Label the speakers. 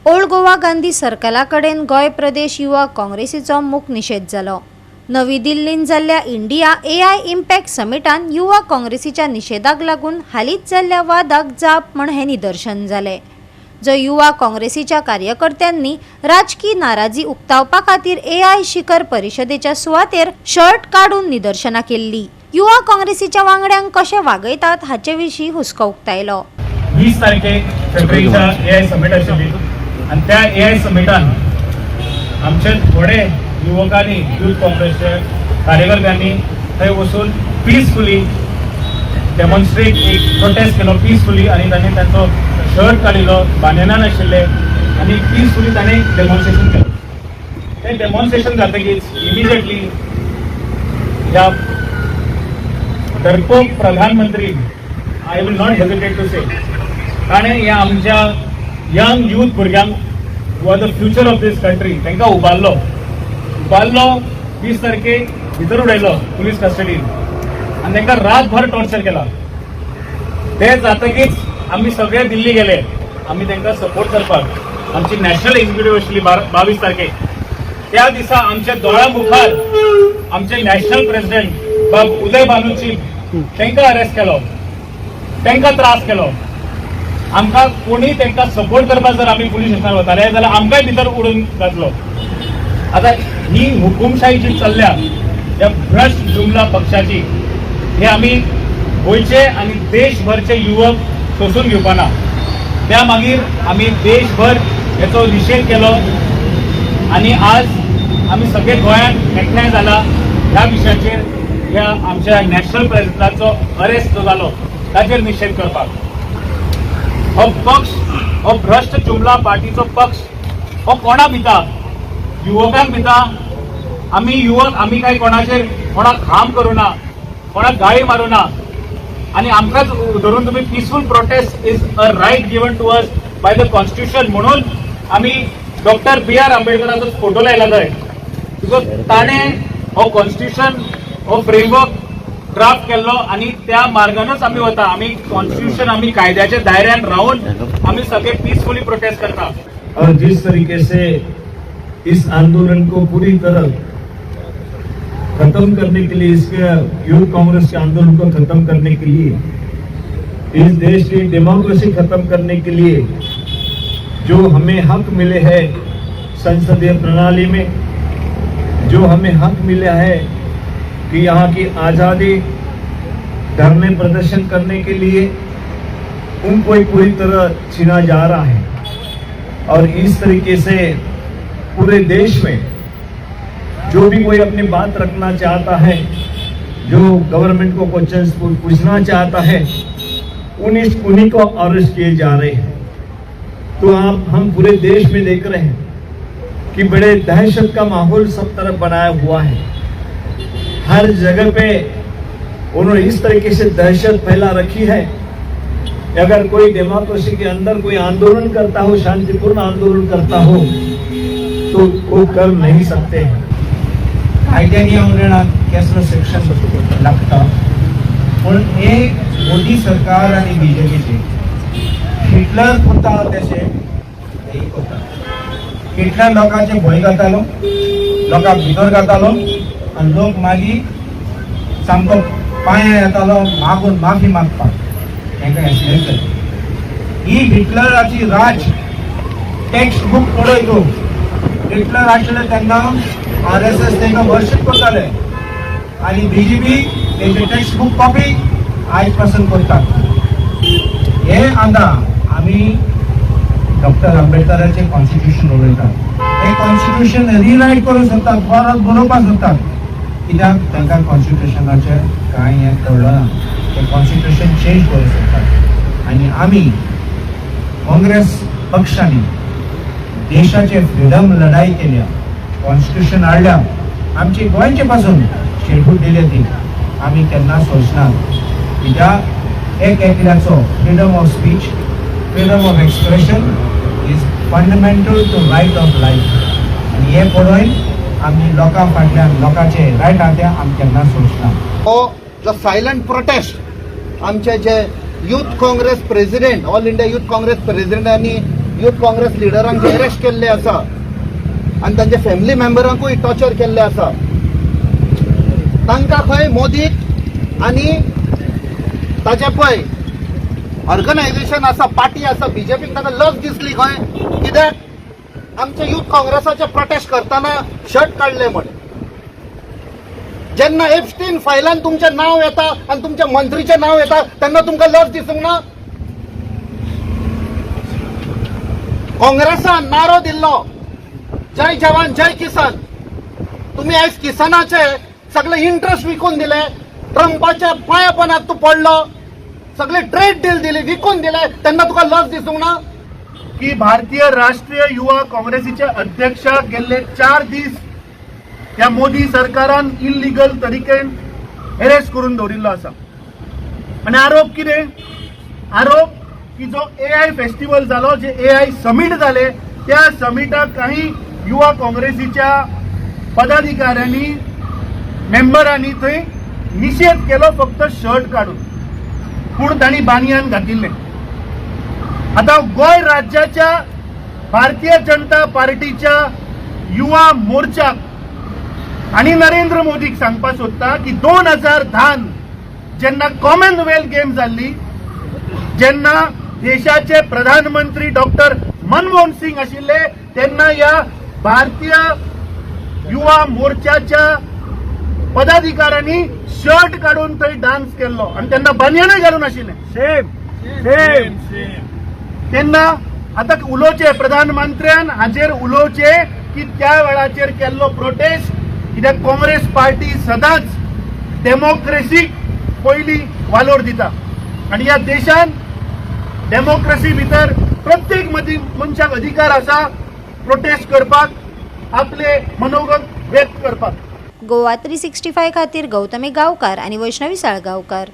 Speaker 1: Old Goa Gandhi सर्कला कडेन गोय प्रदेश युवा काँग्रेसीचो मूक निषेध जालो। नवी दिल्लीन जाल्ल्या इंडिया AI इम्पॅक्ट समिटान युवा काँग्रेसीच्या निषेधाक लागून हालींच जाल्ल्या वादाक जाप म्हण हे निदर्शन जाले। जो युवा काँग्रेसीच्या कार्यकर्त्यांनी राजकीय नाराजी उक्तावपा खातीर AI शिखर परिषदेच्या सुवातेर शर्ट काढून निदर्शना केल्ली। युवा काँग्रेसीच्या वांगड्यांक कशे वागयतात हाचे विशीं हुस्को उक्तायलो।
Speaker 2: 20 तारखेक फेब्रुवारीच्या AI समिट आशिल्ली आणि त्या AI समिटान आमचे थोडे युवकांनी यूथ काँग्रेसचे कार्यकर्त्यांनी थंय वचून पीसफुली डेमॉन्स्ट्रेट एक प्रोटेस्ट केलो पीसफुली आणि तांणी तांचो शर्ट काडिल्लो बांदेना नाशिल्ले आणि पीसफुली तांणी डेमॉन्स्ट्रेशन केलें। तें डेमॉन्स्ट्रेशन जातकीच इमिजिएटली ह्या डरपोक प्रधानमंत्री I will not hesitate to say ताणें ह्या आमच्या यंग यूथ भुरग्यांक who are the future of this country तांकां उबारलो 20 तारखेक भितर उडयलो पुलीस कस्टडीन आनी तांकां रातभर टॉर्चर केला। ते जातकीच आमी सगळे दिल्ली गेले आमी तांकां सपोर्ट करपाक। आमची नॅशनल एक्झिक्युटीव आशिल्ली 22 तारखेक त्या दिसा आमच्या दोळ्या मुखार आमचे नॅशनल प्रेसिडेंट उदय बानर्जी तांकां अरेस्ट केलो, तांकां त्रास केलो। आमकां कोणी तांकां सपोर्ट करपाक जर आमी पुलीस स्टेशनार वताले जाल्यार आमकांय भितर उडून घातलो। आता ही हुकुमशाही जी चल्ल्या या भ्रष्ट जुमला पक्षाची हे आमी गोंयचे आणि देशभरचे युवक सोसून घेवपाना। त्या मागीर आमी देशभर हेचो निषेध केलो आणि आज आमी सगळे गोंयांत एकठांय जाला ह्या विशयाचेर ह्या आमच्या नॅशनल प्रेसिडेंटाचो अरेस्ट जो जालो ताचेर निषेध करपाक। हो पक्ष हो भ्रष्ट जुमला पार्टीचो पक्ष हो कोणा भिता युवकांक भिता। आमी युवक आमी काय कोणाक हार्म करूना, कोणाक गाळी मारूना आणि आमकांच धरून तुम्ही peaceful protest is a right given to us by the constitution म्हणून आमी डॉक्टर B.R. आंबेडकरांचो फोटो लायला थंय बिकॉज ताणें हो कॉन्स्टिट्यूशन हो फ्रेमवर्क ड्राफ्ट केल्लो आणि त्या मार्गानच आमी वता। आमी कॉन्स्टिट्यूशन आमी कायद्याच्या दायऱ्यान राहून आमी सगळे पीसफुली प्रोटेस्ट करता।
Speaker 3: और जिस तरीके से इस आंदोलन को पूरी तरह खत्म करने के लिए, इसके यूथ कांग्रेस के आंदोलन को खत्म करने के लिए, इस देश की डेमोक्रेसी खत्म करने के लिए जो हमें हक मिले हैं संसदीय प्रणाली में, जो हमें हक मिला है कि यहाँ की आज़ादी धरने प्रदर्शन करने के लिए, उनको पूरी तरह छीना जा रहा है। और इस तरीके से पूरे देश में जो भी कोई अपनी बात रखना चाहता है, जो गवर्नमेंट को क्वेश्चन पूछना चाहता है, उन्हीं को अरेस्ट किए जा रहे हैं। तो हम पूरे देश में देख रहे हैं कि बड़े दहशत का माहौल सब तरफ बनाया हुआ है। हर जगह पे उन्होंने इस तरीके से दहशत फैला रखी है। अगर कोई डेमोक्रेसी के अंदर कोई आंदोलन करता हो, शांतिपूर्ण आंदोलन करता हो, तो वो कर नहीं सकते हैं।
Speaker 4: कायद्यानी आंदोलनात केसलो सेक्शन लागता पण एक मोदी सरकार आणि बीजेपीचे हिटलर करता तशे हे करता। हिटलर लोकांचे भय घातालो, लोकांक भितर घातालो आणि लोक मागीर सामको पांयां येतालो मागून माफी मागपाक तांकां हें करता। ही हिटलराची राज टेक्स्ट बुक पळयतो। हिटलर आशिल्ले तेन्ना RSS तांकां वर्शीप करताले आणि BJP तेजे टेक्स्ट बुक कॉपी आज पासून करतात। हे आंदा आमी डॉक्टर आंबेडकरांचे कॉन्स्टिट्यूशन उलयतात। हे कॉन्स्टिट्यूशन रिरायट करूंक सोदतात, परत बरोवपाक सोदतात, कित्याक तांकां कॉन्स्टिट्यूशनाचें कांय हें कळना। ते कॉन्स्टिट्यूशन चेंज करूंक सोदतात आणि आमी काँग्रेस पक्षांनी देशाचे फ्रीडम लढाई केल्या, कॉन्स्टिट्यूशन हाडल्या, आमची गोंयचे पासून शेड्यूल दिले ती आमी केन्ना सोचना। कित्याक एक एकल्याचो freedom of speech, freedom of expression is fundamental to right of life आणि हे पळोवन आमी लोकां फाटल्यान लोकांचे रायट आहा आमी केन्ना सोचना।
Speaker 5: हो जो सायलंट प्रोटेस्ट आमचे जे youth Congress president, all India youth Congress प्रेसिडेंटांनी युथ काँग्रेस लिडरांक जे अरेस्ट केल्ले आसा आनी तांच्या फॅमिली मेंबरांकूय टॉर्चर केल्ले आसा, तांकां खंय मोदीक आनी ताचे पळय ऑर्गनायझेशन आसा, पार्टी आसा, बीजेपीक ताका लज दिसली खंय, कित्याक आमच्या युथ काँग्रेसाचे प्रोटेस्ट करताना शर्ट काडले म्हण. जेन्ना एप्स्टीन फायलान तुमचें नांव येता आनी तुमच्या मंत्रीचें नांव येता तेन्ना तुमकां लज दिसूंक ना. काँग्रेसान नारो दिल्लो जय जवान जय किसान. तुम्ही आयज किसानाचे सगळे इंटरेस्ट विकून दिले, ट्रम्पाच्या पांयापणात तूं पडलो, सगळे ट्रेड डील दिली, विकून दिले, तेन्ना तुका लज दिसूंक ना.
Speaker 6: की भारतीय राष्ट्रीय युवा काँग्रेसीचे अध्यक्षाक गेल्ले 4 दीस ह्या मोदी सरकारान इल्लीगल तरीकेन अरेस्ट करून दवरिल्लो आसा. आनी आरोप कितें? आरोप की जो AI फेस्टिवल जालो, जे AI समीट जाले, त्या समिटाक काही युवा काँग्रेसीच्या पदाधिकाऱ्यांनी मेंबरांनी थंय निषेध केलो फक्त शर्ट काढून, पूण तांणी बानयान घातिल्ले. आता गोय राज्याच्या भारतीय जनता पार्टीच्या युवा मोर्चाक आणि नरेंद्र मोदीक सांगपा सोदता की 2010 जेन्ना कॉमनवेल्थ गेम जाल्ली, जेन्ना देशाचे प्रधानमंत्री डॉक्टर मनमोहन सिंग आशिल्ले, तेन्ना या भारतीय युवा मोर्चाच्या पदाधिकाऱ्यांनी शर्ट काढून थंय डान्स केल्लो आणि त्यांना बनियानय घालून आशिल्ले. सेम तेन्ना आता उलोवचे प्रधानमंत्र्यान हाजेर उलोवचे की त्या वेळाचेर केल्लो प्रोटेस्ट, कित्याक काँग्रेस पार्टी सदांच डेमोक्रेसीक पयली वालोर दिता आणि ह्या देशान डेमोक्रेसी भितर प्रत्येक मनशाक अधिकार आसा प्रोटेस्ट करपाक, आपले मनोगत व्यक्त करपाक.
Speaker 1: गोवा 365 खातीर गौतमी गांवकार आणि वैष्णवी साळगांवकार.